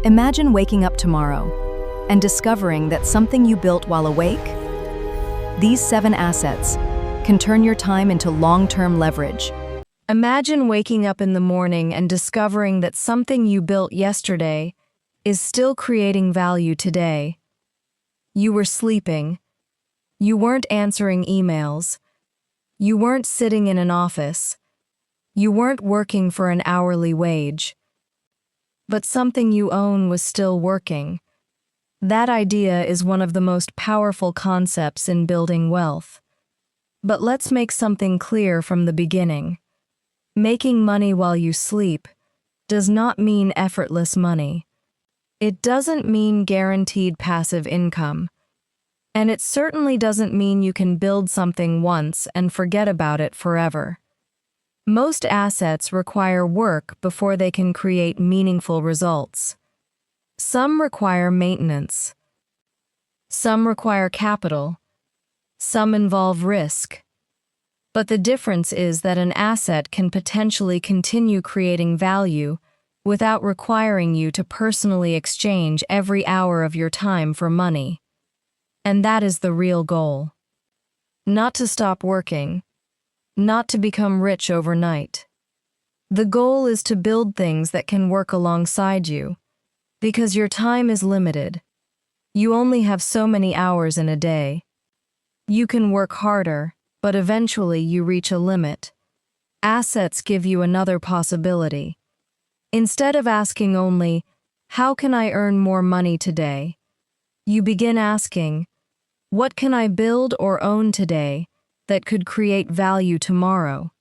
Imagine waking up tomorrow and discovering that something you built while awake. These 7 assets can turn your time into long-term leverage. Imagine waking up in the morning and discovering that something you built yesterday is still creating value today. You were sleeping. You weren't answering emails. You weren't sitting in an office. You weren't working for an hourly wage. But something you own was still working. That idea is one of the most powerful concepts in building wealth. But let's make something clear from the beginning. Making money while you sleep does not mean effortless money. It doesn't mean guaranteed passive income. And it certainly doesn't mean you can build something once and forget about it forever. Most assets require work before they can create meaningful results. Some require maintenance. Some require capital. Some involve risk. But the difference is that an asset can potentially continue creating value without requiring you to personally exchange every hour of your time for money. And that is the real goal. Not to stop working. Not to become rich overnight. The goal is to build things that can work alongside you, because your time is limited. You only have so many hours in a day. You can work harder, but eventually you reach a limit. Assets give you another possibility. Instead of asking only, "How can I earn more money today?" you begin asking, "What can I build or own today that could create value tomorrow?"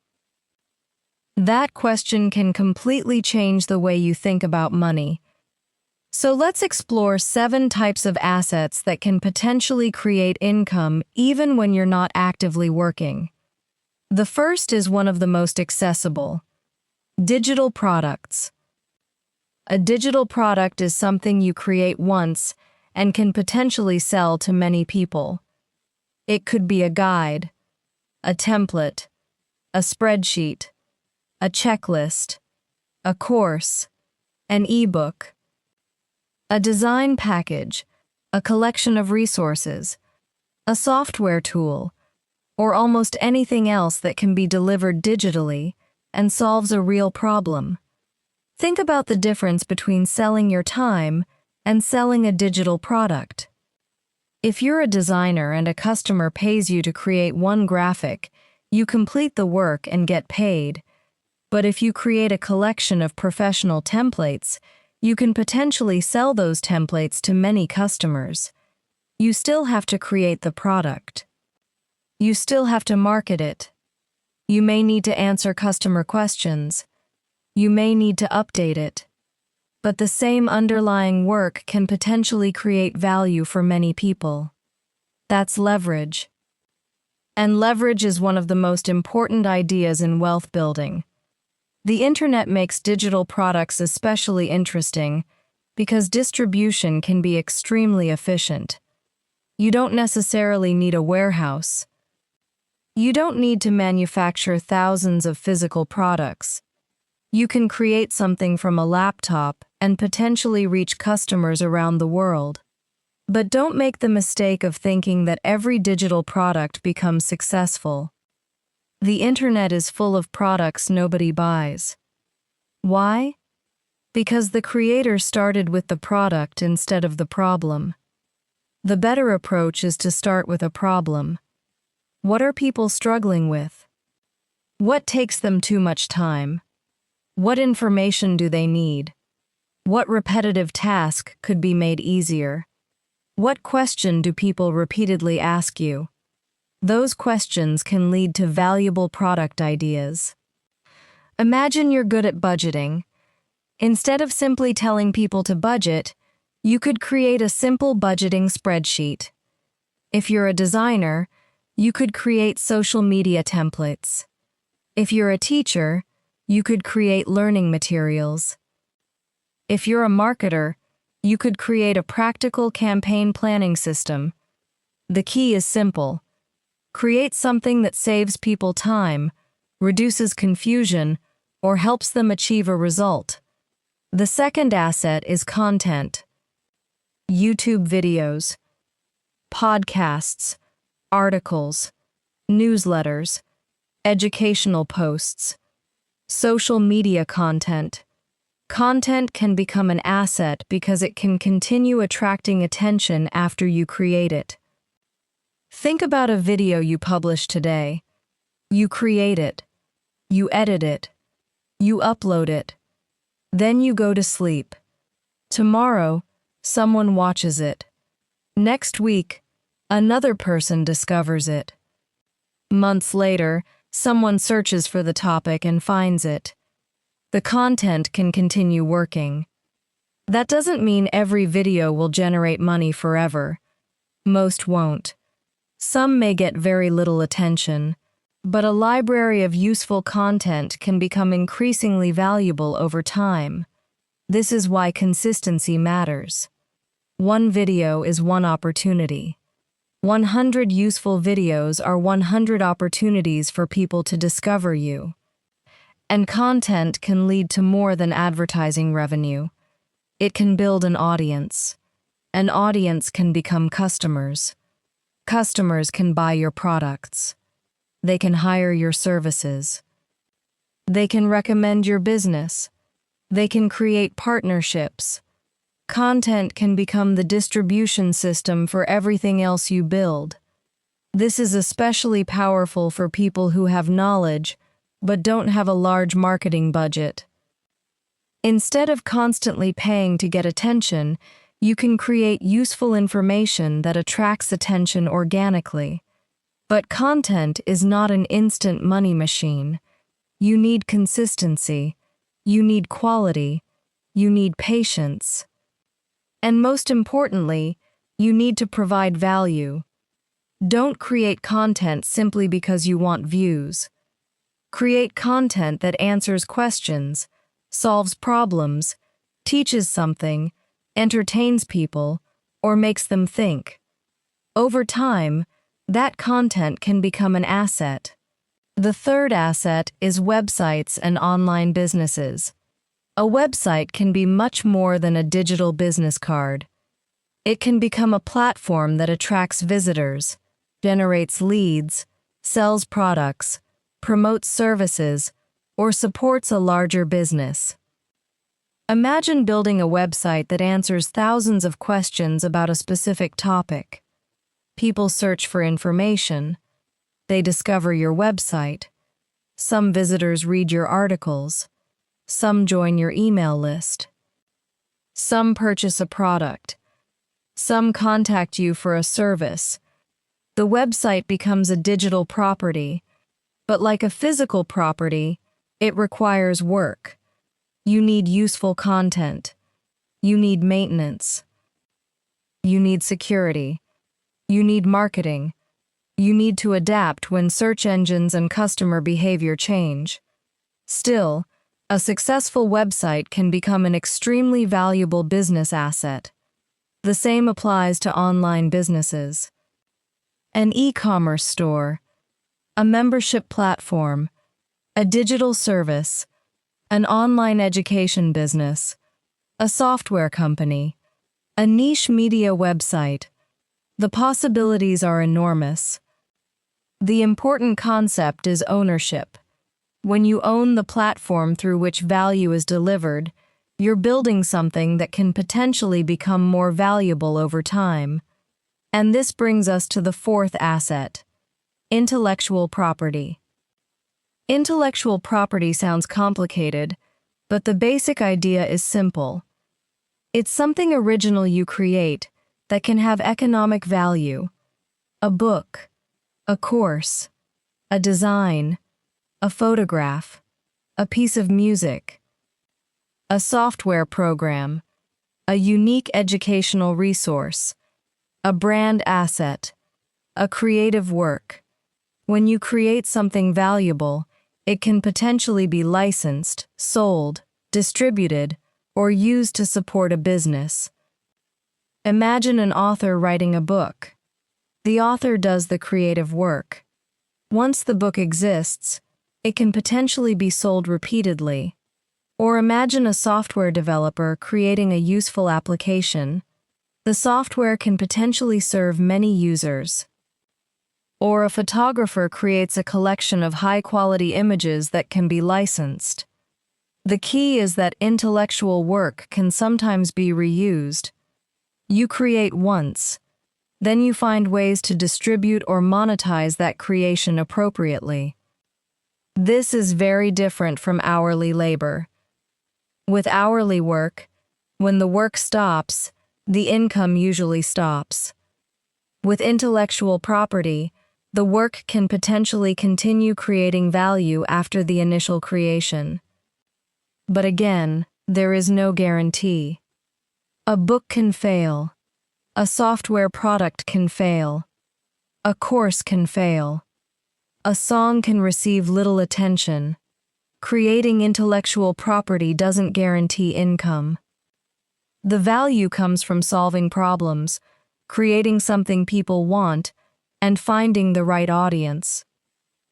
That question can completely change the way you think about money. So let's explore 7 types of assets that can potentially create income even when you're not actively working. The first is one of the most accessible: digital products. A digital product is something you create once and can potentially sell to many people. It could be a guide, a template, a spreadsheet, a checklist, a course, an ebook, a design package, a collection of resources, a software tool, or almost anything else that can be delivered digitally and solves a real problem. Think about the difference between selling your time and selling a digital product. If you're a designer and a customer pays you to create one graphic, you complete the work and get paid. But if you create a collection of professional templates, you can potentially sell those templates to many customers. You still have to create the product. You still have to market it. You may need to answer customer questions. You may need to update it. But the same underlying work can potentially create value for many people. That's leverage. And leverage is one of the most important ideas in wealth building. The internet makes digital products especially interesting because distribution can be extremely efficient. You don't necessarily need a warehouse. You don't need to manufacture thousands of physical products. You can create something from a laptop and potentially reach customers around the world. But don't make the mistake of thinking that every digital product becomes successful. The internet is full of products nobody buys. Why? Because the creator started with the product instead of the problem. The better approach is to start with a problem. What are people struggling with? What takes them too much time? What information do they need? What repetitive task could be made easier? What question do people repeatedly ask you? Those questions can lead to valuable product ideas. Imagine you're good at budgeting. Instead of simply telling people to budget, you could create a simple budgeting spreadsheet. If you're a designer, you could create social media templates. If you're a teacher, you could create learning materials. If you're a marketer, you could create a practical campaign planning system. The key is simple. Create something that saves people time, reduces confusion, or helps them achieve a result. The second asset is content. YouTube videos, podcasts, articles, newsletters, educational posts, social media content. Content can become an asset because it can continue attracting attention after you create it. Think about a video you publish today. You create it, you edit it, you upload it, then you go to sleep. Tomorrow, someone watches it. Next week, another person discovers it. Months later, someone searches for the topic and finds it. The content can continue working. That doesn't mean every video will generate money forever. Most won't. Some may get very little attention, but a library of useful content can become increasingly valuable over time. This is why consistency matters. One video is one opportunity. 100 useful videos are 100 opportunities for people to discover you. And content can lead to more than advertising revenue. It can build an audience. An audience can become customers. Customers can buy your products. They can hire your services. They can recommend your business. They can create partnerships. Content can become the distribution system for everything else you build. This is especially powerful for people who have knowledge but don't have a large marketing budget. Instead of constantly paying to get attention, you can create useful information that attracts attention organically. But content is not an instant money machine. You need consistency. You need quality. You need patience. And most importantly, you need to provide value. Don't create content simply because you want views. Create content that answers questions, solves problems, teaches something, entertains people, or makes them think. Over time, that content can become an asset. The third asset is websites and online businesses. A website can be much more than a digital business card. It can become a platform that attracts visitors, generates leads, sells products, promotes services, or supports a larger business. Imagine building a website that answers thousands of questions about a specific topic. People search for information. They discover your website. Some visitors read your articles. Some join your email list. Some purchase a product. Some contact you for a service. The website becomes a digital property, but like a physical property, it requires work. You need useful content. You need maintenance. You need security. You need marketing. You need to adapt when search engines and customer behavior change. Still, a successful website can become an extremely valuable business asset. The same applies to online businesses. An e-commerce store, a membership platform, a digital service, an online education business, a software company, a niche media website. The possibilities are enormous. The important concept is ownership. When you own the platform through which value is delivered, you're building something that can potentially become more valuable over time. And this brings us to the fourth asset: intellectual property. Intellectual property sounds complicated, but the basic idea is simple. It's something original you create that can have economic value. A book, a course, a design, a photograph, a piece of music, a software program, a unique educational resource, a brand asset, a creative work. When you create something valuable, it can potentially be licensed, sold, distributed, or used to support a business. Imagine an author writing a book. The author does the creative work. Once the book exists, it can potentially be sold repeatedly. Or imagine a software developer creating a useful application. The software can potentially serve many users. Or a photographer creates a collection of high-quality images that can be licensed. The key is that intellectual work can sometimes be reused. You create once, then you find ways to distribute or monetize that creation appropriately. This is very different from hourly labor. With hourly work, when the work stops, the income usually stops. With intellectual property, the work can potentially continue creating value after the initial creation. But again, there is no guarantee. A book can fail. A software product can fail. A course can fail. A song can receive little attention. Creating intellectual property doesn't guarantee income. The value comes from solving problems, creating something people want, and finding the right audience.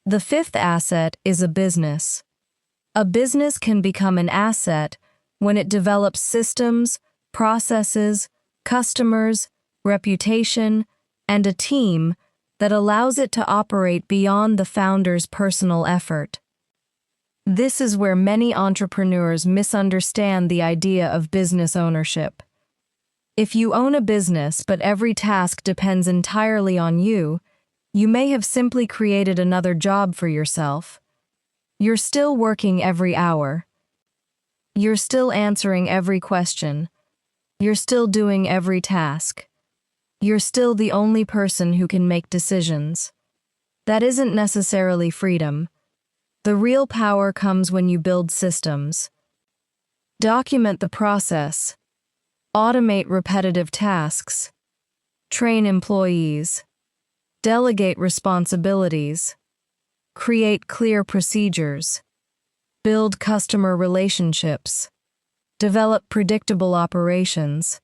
The fifth asset is a business. A business can become an asset when it develops systems, processes, customers, reputation, and a team that allows it to operate beyond the founder's personal effort. This is where many entrepreneurs misunderstand the idea of business ownership. If you own a business but every task depends entirely on you, you may have simply created another job for yourself. You're still working every hour. You're still answering every question. You're still doing every task. You're still the only person who can make decisions. That isn't necessarily freedom. The real power comes when you build systems. Document the process. Automate repetitive tasks. Train employees. Delegate responsibilities. Create clear procedures. Build customer relationships. Develop predictable operations.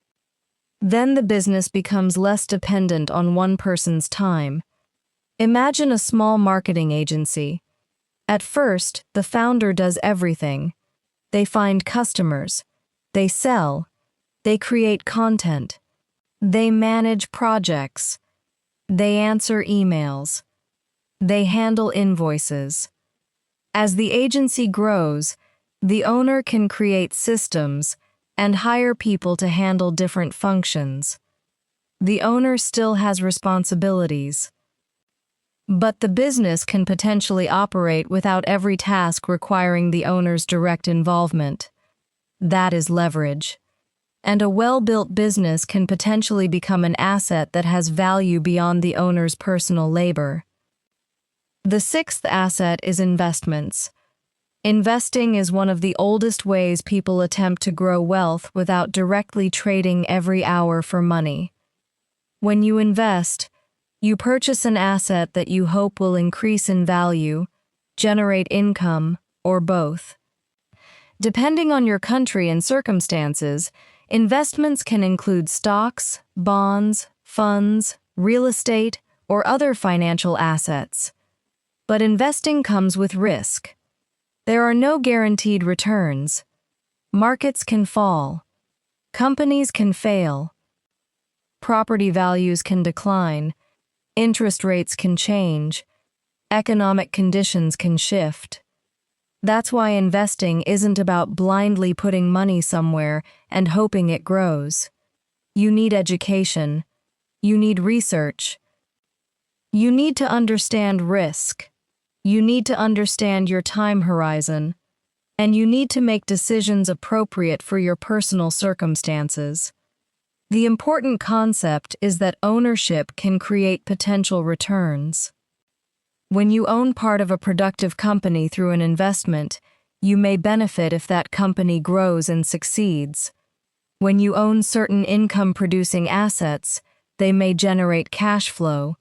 Then the business becomes less dependent on one person's time. Imagine a small marketing agency. At first, the founder does everything. They find customers. They sell. They create content. They manage projects. They answer emails. They handle invoices. As the agency grows, the owner can create systems and hire people to handle different functions. The owner still has responsibilities. But the business can potentially operate without every task requiring the owner's direct involvement. That is leverage. And a well-built business can potentially become an asset that has value beyond the owner's personal labor. The sixth asset is investments. Investing is one of the oldest ways people attempt to grow wealth without directly trading every hour for money. When you invest, you purchase an asset that you hope will increase in value, generate income, or both. Depending on your country and circumstances, investments can include stocks, bonds, funds, real estate, or other financial assets. But investing comes with risk. There are no guaranteed returns. Markets can fall. Companies can fail. Property values can decline. Interest rates can change. Economic conditions can shift. That's why investing isn't about blindly putting money somewhere and hoping it grows. You need education. You need research. You need to understand risk. You need to understand your time horizon. And you need to make decisions appropriate for your personal circumstances. The important concept is that ownership can create potential returns. When you own part of a productive company through an investment, you may benefit if that company grows and succeeds. When you own certain income-producing assets, they may generate cash flow.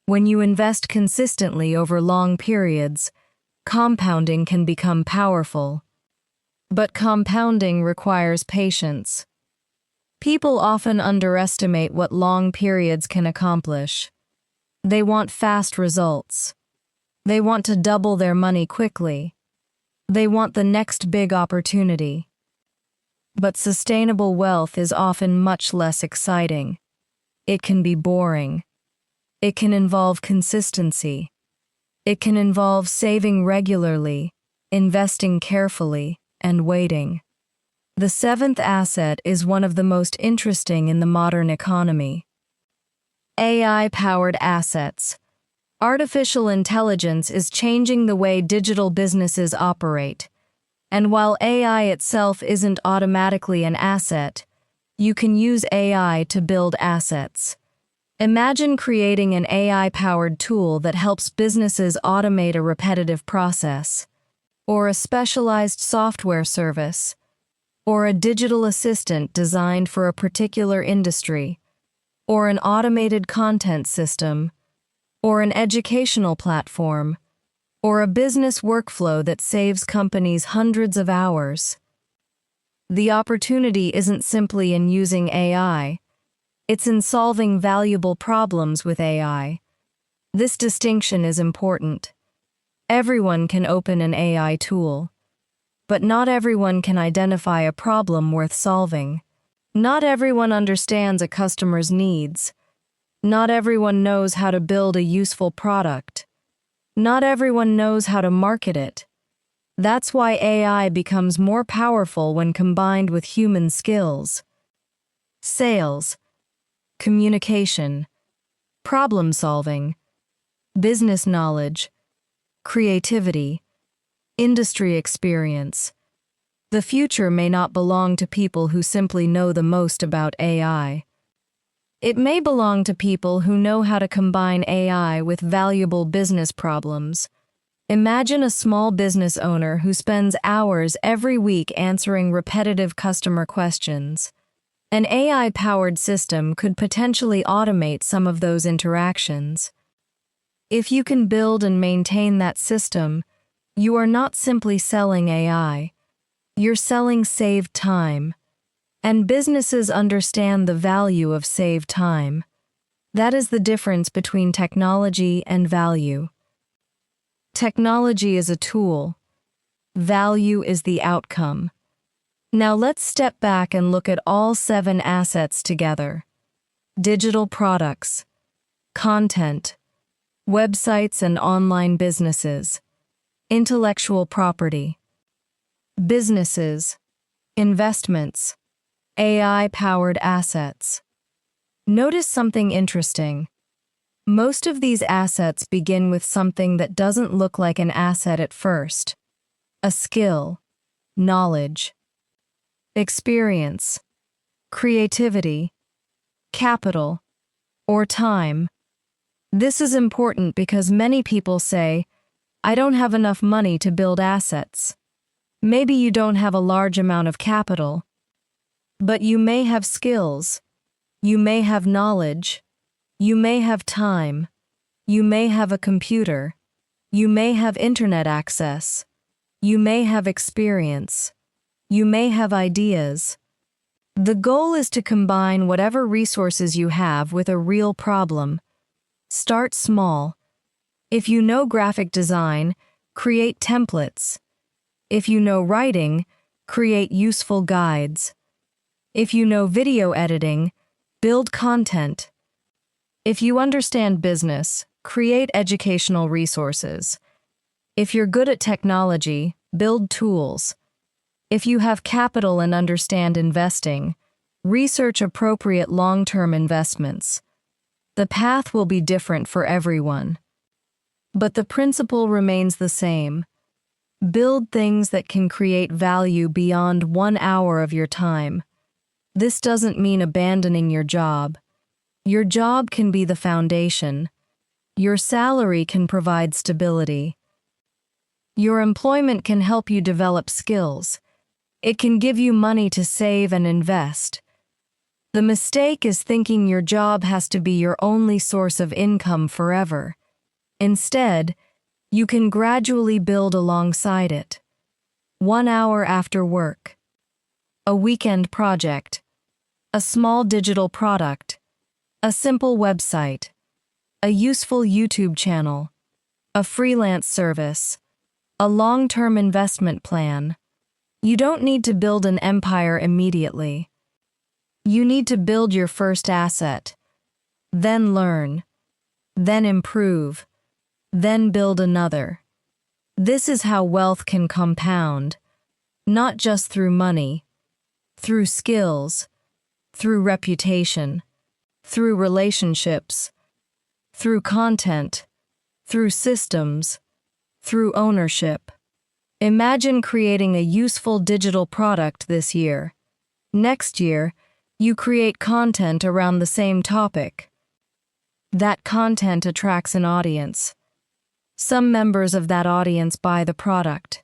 When you invest consistently over long periods, compounding can become powerful. But compounding requires patience. People often underestimate what long periods can accomplish. They want fast results. They want to double their money quickly. They want the next big opportunity. But sustainable wealth is often much less exciting. It can be boring. It can involve consistency. It can involve saving regularly, investing carefully, and waiting. The seventh asset is one of the most interesting in the modern economy. AI-powered assets. Artificial intelligence is changing the way digital businesses operate. And while AI itself isn't automatically an asset, you can use AI to build assets. Imagine creating an AI-powered tool that helps businesses automate a repetitive process, or a specialized software service, or a digital assistant designed for a particular industry, or an automated content system, or an educational platform, or a business workflow that saves companies hundreds of hours. The opportunity isn't simply in using AI. It's in solving valuable problems with AI. This distinction is important. Everyone can open an AI tool, but not everyone can identify a problem worth solving. Not everyone understands a customer's needs. Not everyone knows how to build a useful product. Not everyone knows how to market it. That's why AI becomes more powerful when combined with human skills. Sales, communication, problem-solving, business knowledge, creativity, industry experience. The future may not belong to people who simply know the most about AI. It may belong to people who know how to combine AI with valuable business problems. Imagine a small business owner who spends hours every week answering repetitive customer questions. An AI-powered system could potentially automate some of those interactions. If you can build and maintain that system, you are not simply selling AI. You're selling saved time. And businesses understand the value of saved time. That is the difference between technology and value. Technology is a tool. Value is the outcome. Now let's step back and look at all 7 assets together. Digital products, content, websites and online businesses, intellectual property, businesses, investments, AI-powered assets. Notice something interesting. Most of these assets begin with something that doesn't look like an asset at first. A skill, knowledge, experience, creativity, capital, or time. This is important because many people say, "I don't have enough money to build assets." Maybe you don't have a large amount of capital, but you may have skills, you may have knowledge, you may have time, you may have a computer, you may have internet access, you may have experience. You may have ideas. The goal is to combine whatever resources you have with a real problem. Start small. If you know graphic design, create templates. If you know writing, create useful guides. If you know video editing, build content. If you understand business, create educational resources. If you're good at technology, build tools. If you have capital and understand investing, research appropriate long-term investments. The path will be different for everyone. But the principle remains the same. Build things that can create value beyond 1 hour of your time. This doesn't mean abandoning your job. Your job can be the foundation. Your salary can provide stability. Your employment can help you develop skills. It can give you money to save and invest. The mistake is thinking your job has to be your only source of income forever. Instead, you can gradually build alongside it. 1 hour after work, a weekend project, a small digital product, a simple website, a useful YouTube channel, a freelance service. a long-term investment plan. You don't need to build an empire immediately. You need to build your first asset, then learn, then improve, then build another. This is how wealth can compound, not just through money, through skills, through reputation, through relationships, through content, through systems, through ownership. Imagine creating a useful digital product this year. Next year, you create content around the same topic. That content attracts an audience. Some members of that audience buy the product.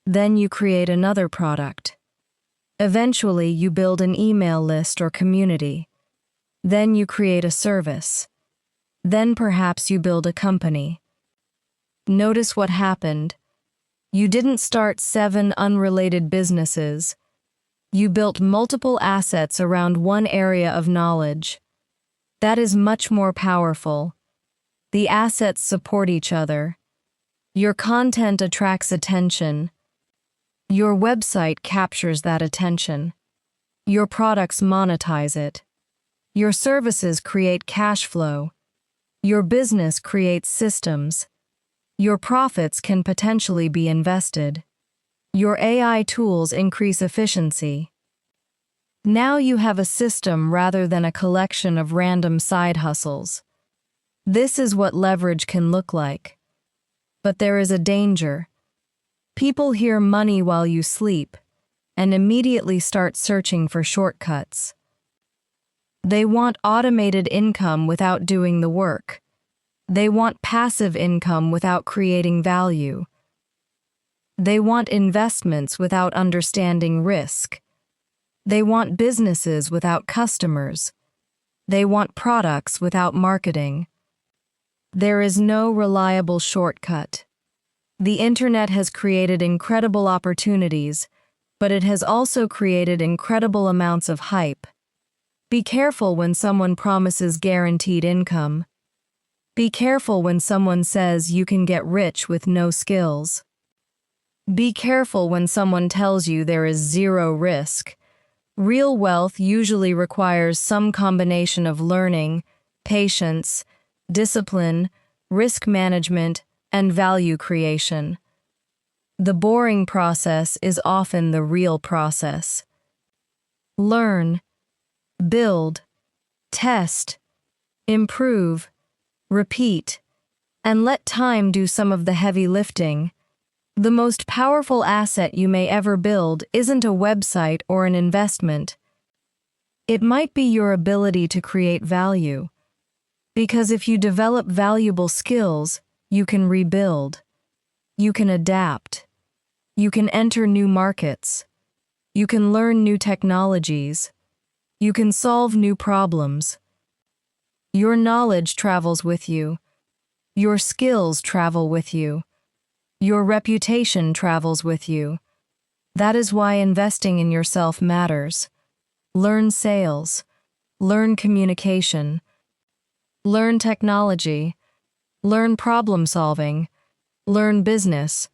Then you create another product. Eventually, you build an email list or community. Then you create a service. Then perhaps you build a company. Notice what happened. You didn't start 7 unrelated businesses. You built multiple assets around one area of knowledge. That is much more powerful. The assets support each other. Your content attracts attention. Your website captures that attention. Your products monetize it. Your services create cash flow. Your business creates systems. Your profits can potentially be invested. Your AI tools increase efficiency. Now you have a system rather than a collection of random side hustles. This is what leverage can look like. But there is a danger. People hear money while you sleep and immediately start searching for shortcuts. They want automated income without doing the work. They want passive income without creating value. They want investments without understanding risk. They want businesses without customers. They want products without marketing. There is no reliable shortcut. The internet has created incredible opportunities, but it has also created incredible amounts of hype. Be careful when someone promises guaranteed income. Be careful when someone says you can get rich with no skills. Be careful when someone tells you there is zero risk. Real wealth usually requires some combination of learning, patience, discipline, risk management, and value creation. The boring process is often the real process. Learn, build, test, improve, repeat, and let time do some of the heavy lifting. The most powerful asset you may ever build isn't a website or an investment. It might be your ability to create value. Because if you develop valuable skills, you can rebuild. You can adapt. You can enter new markets. You can learn new technologies. You can solve new problems. Your knowledge travels with you. Your skills travel with you. Your reputation travels with you. That is why investing in yourself matters. Learn sales. Learn communication. Learn technology. Learn problem solving. Learn business.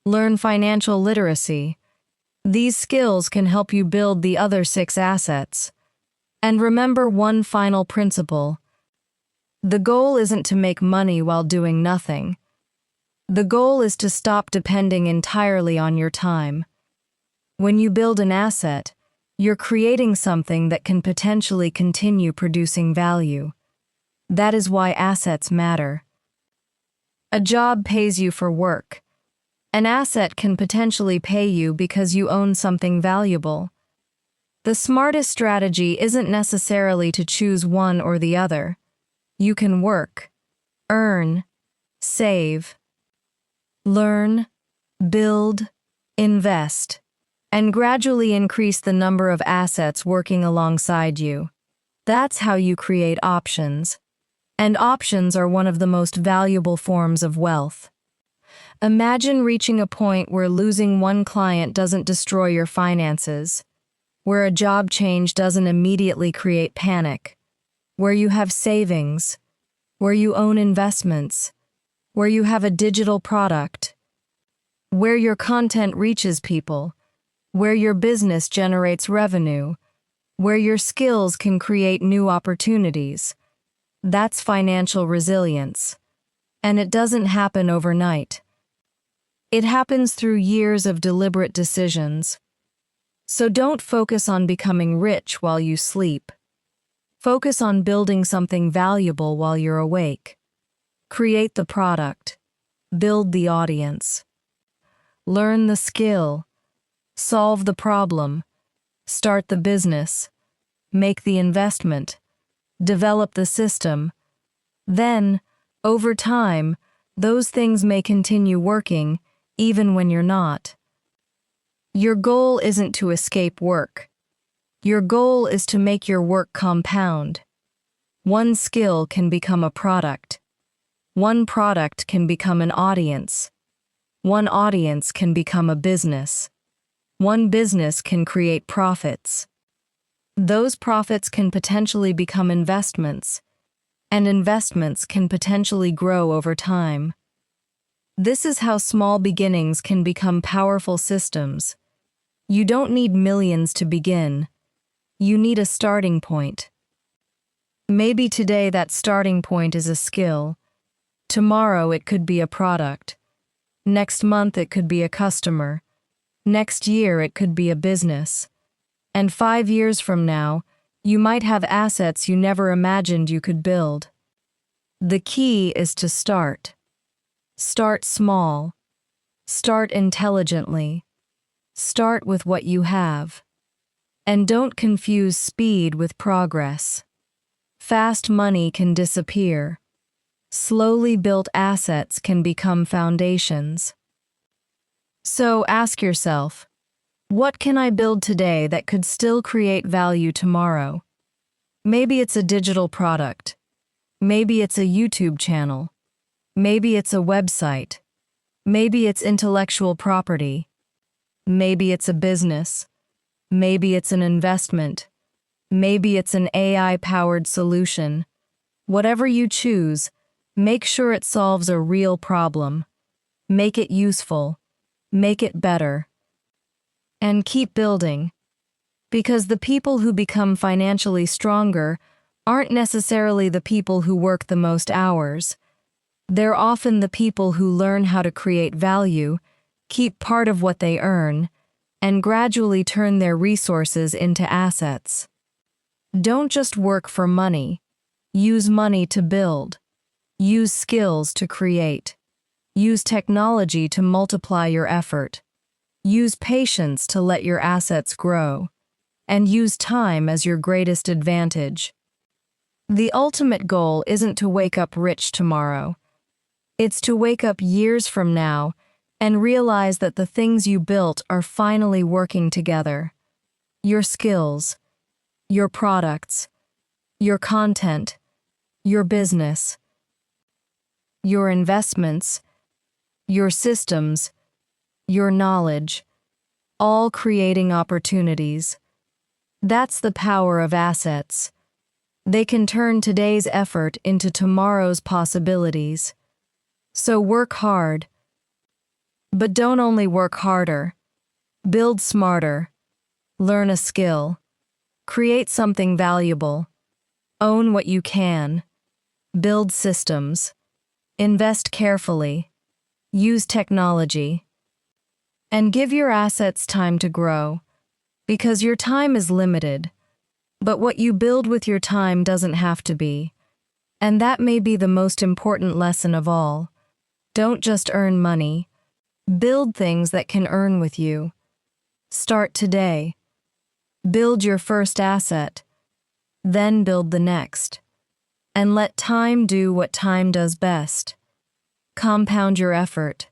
Learn financial literacy. These skills can help you build the other 6 assets. And remember one final principle. The goal isn't to make money while doing nothing. The goal is to stop depending entirely on your time. When you build an asset, you're creating something that can potentially continue producing value. That is why assets matter. A job pays you for work. An asset can potentially pay you because you own something valuable. The smartest strategy isn't necessarily to choose one or the other. You can work, earn, save, learn, build, invest, and gradually increase the number of assets working alongside you. That's how you create options. And options are one of the most valuable forms of wealth. Imagine reaching a point where losing one client doesn't destroy your finances, where a job change doesn't immediately create panic, where you have savings, where you own investments, where you have a digital product, where your content reaches people, where your business generates revenue, where your skills can create new opportunities. That's financial resilience. And it doesn't happen overnight. It happens through years of deliberate decisions. So don't focus on becoming rich while you sleep. Focus on building something valuable while you're awake. Create the product. Build the audience. Learn the skill. Solve the problem. Start the business. Make the investment. Develop the system. Then, over time, those things may continue working even when you're not. Your goal isn't to escape work. Your goal is to make your work compound. One skill can become a product. One product can become an audience. One audience can become a business. One business can create profits. Those profits can potentially become investments, and investments can potentially grow over time. This is how small beginnings can become powerful systems. You don't need millions to begin. You need a starting point. Maybe today that starting point is a skill. Tomorrow it could be a product. Next month it could be a customer. Next year it could be a business. And 5 years from now, you might have assets you never imagined you could build. The key is to start. Start small. Start intelligently. Start with what you have. And don't confuse speed with progress. Fast money can disappear. Slowly built assets can become foundations. So ask yourself, what can I build today that could still create value tomorrow? Maybe it's a digital product. Maybe it's a YouTube channel. Maybe it's a website. Maybe it's intellectual property. Maybe it's a business. Maybe it's an investment. Maybe it's an AI-powered solution. Whatever you choose, make sure it solves a real problem. Make it useful. Make it better. And keep building. Because the people who become financially stronger aren't necessarily the people who work the most hours. They're often the people who learn how to create value, keep part of what they earn, and gradually turn their resources into assets. Don't just work for money. Use money to build. Use skills to create. Use technology to multiply your effort. Use patience to let your assets grow. And use time as your greatest advantage. The ultimate goal isn't to wake up rich tomorrow. It's to wake up years from now and realize that the things you built are finally working together. Your skills, your products, your content, your business, your investments, your systems, your knowledge, all creating opportunities. That's the power of assets. They can turn today's effort into tomorrow's possibilities. So work hard. But don't only work harder. Build smarter. Learn a skill. Create something valuable. Own what you can. Build systems. Invest carefully. Use technology. And give your assets time to grow. Because your time is limited. But what you build with your time doesn't have to be. And that may be the most important lesson of all. Don't just earn money. Build things that can earn with you. Start today. Build your first asset. Then build the next. And let time do what time does best. Compound your effort.